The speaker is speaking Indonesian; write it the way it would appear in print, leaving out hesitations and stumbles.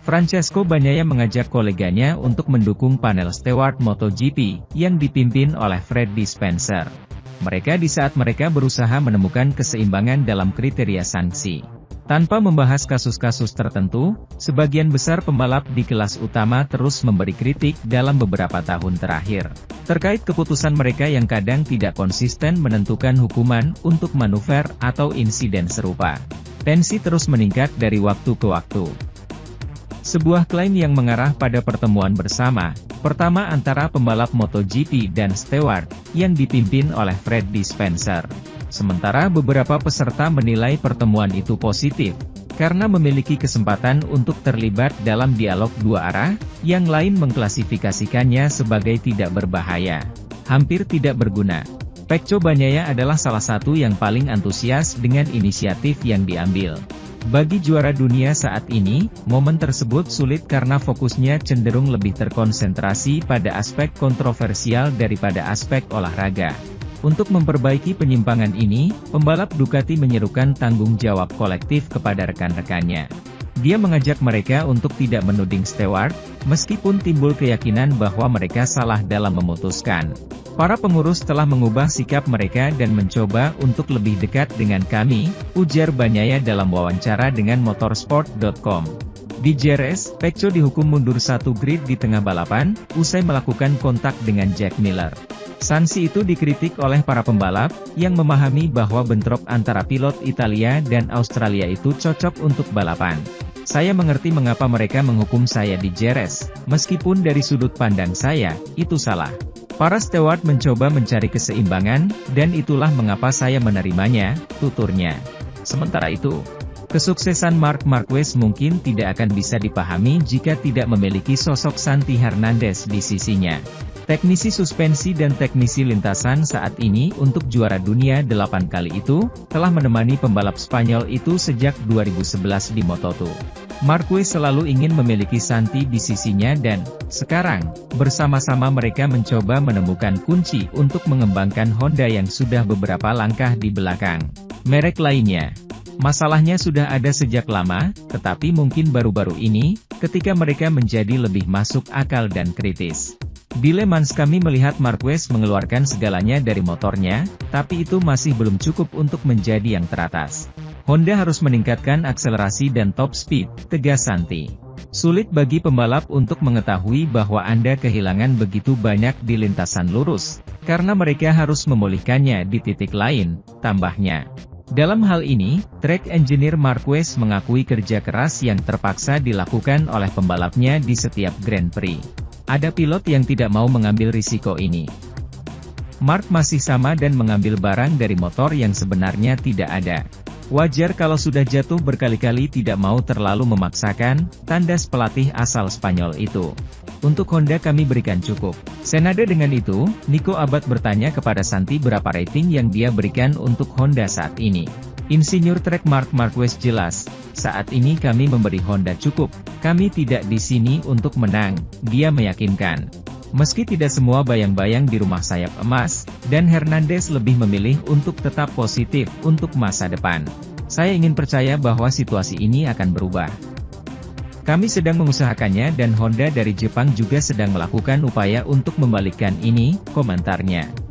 Francesco Bagnaia mengajak koleganya untuk mendukung panel steward MotoGP, yang dipimpin oleh Freddy Spencer. Mereka di saat mereka berusaha menemukan keseimbangan dalam kriteria sanksi. Tanpa membahas kasus-kasus tertentu, sebagian besar pembalap di kelas utama terus memberi kritik dalam beberapa tahun terakhir terkait keputusan mereka yang kadang tidak konsisten menentukan hukuman untuk manuver atau insiden serupa. Tensi terus meningkat dari waktu ke waktu. Sebuah klaim yang mengarah pada pertemuan bersama, pertama antara pembalap MotoGP dan steward, yang dipimpin oleh Freddy Spencer. Sementara beberapa peserta menilai pertemuan itu positif, karena memiliki kesempatan untuk terlibat dalam dialog dua arah, yang lain mengklasifikasikannya sebagai tidak berbahaya, hampir tidak berguna. Pecco Bagnaia adalah salah satu yang paling antusias dengan inisiatif yang diambil. Bagi juara dunia saat ini, momen tersebut sulit karena fokusnya cenderung lebih terkonsentrasi pada aspek kontroversial daripada aspek olahraga. Untuk memperbaiki penyimpangan ini, pembalap Ducati menyerukan tanggung jawab kolektif kepada rekan-rekannya. Dia mengajak mereka untuk tidak menuding steward, meskipun timbul keyakinan bahwa mereka salah dalam memutuskan. Para pengurus telah mengubah sikap mereka dan mencoba untuk lebih dekat dengan kami, ujar Bagnaia dalam wawancara dengan motorsport.com. Di Jerez, Pecco dihukum mundur satu grid di tengah balapan, usai melakukan kontak dengan Jack Miller. Sanksi itu dikritik oleh para pembalap, yang memahami bahwa bentrok antara pilot Italia dan Australia itu cocok untuk balapan. Saya mengerti mengapa mereka menghukum saya di Jerez, meskipun dari sudut pandang saya, itu salah. Para steward mencoba mencari keseimbangan, dan itulah mengapa saya menerimanya, tuturnya. Sementara itu, kesuksesan Marc Marquez mungkin tidak akan bisa dipahami jika tidak memiliki sosok Santi Hernandez di sisinya. Teknisi suspensi dan teknisi lintasan saat ini untuk juara dunia 8 kali itu, telah menemani pembalap Spanyol itu sejak 2011 di Moto2. Marquez selalu ingin memiliki Santi di sisinya dan, sekarang, bersama-sama mereka mencoba menemukan kunci untuk mengembangkan Honda yang sudah beberapa langkah di belakang merek lainnya. Masalahnya sudah ada sejak lama, tetapi mungkin baru-baru ini, ketika mereka menjadi lebih masuk akal dan kritis. Di Le Mans kami melihat Marquez mengeluarkan segalanya dari motornya, tapi itu masih belum cukup untuk menjadi yang teratas. Honda harus meningkatkan akselerasi dan top speed, tegas Santi. Sulit bagi pembalap untuk mengetahui bahwa Anda kehilangan begitu banyak di lintasan lurus, karena mereka harus memulihkannya di titik lain, tambahnya. Dalam hal ini, track engineer Marquez mengakui kerja keras yang terpaksa dilakukan oleh pembalapnya di setiap Grand Prix. Ada pilot yang tidak mau mengambil risiko ini. Marc masih sama dan mengambil barang dari motor yang sebenarnya tidak ada. Wajar kalau sudah jatuh berkali-kali tidak mau terlalu memaksakan, tandas pelatih asal Spanyol itu. Untuk Honda kami berikan cukup. Senada dengan itu, Nico Abad bertanya kepada Santi berapa rating yang dia berikan untuk Honda saat ini. Insinyur Trek Marc Marquez jelas, saat ini kami memberi Honda cukup, kami tidak di sini untuk menang, dia meyakinkan. Meski tidak semua bayang-bayang di rumah sayap emas, dan Hernandez lebih memilih untuk tetap positif untuk masa depan. Saya ingin percaya bahwa situasi ini akan berubah. Kami sedang mengusahakannya dan Honda dari Jepang juga sedang melakukan upaya untuk membalikkan ini, komentarnya.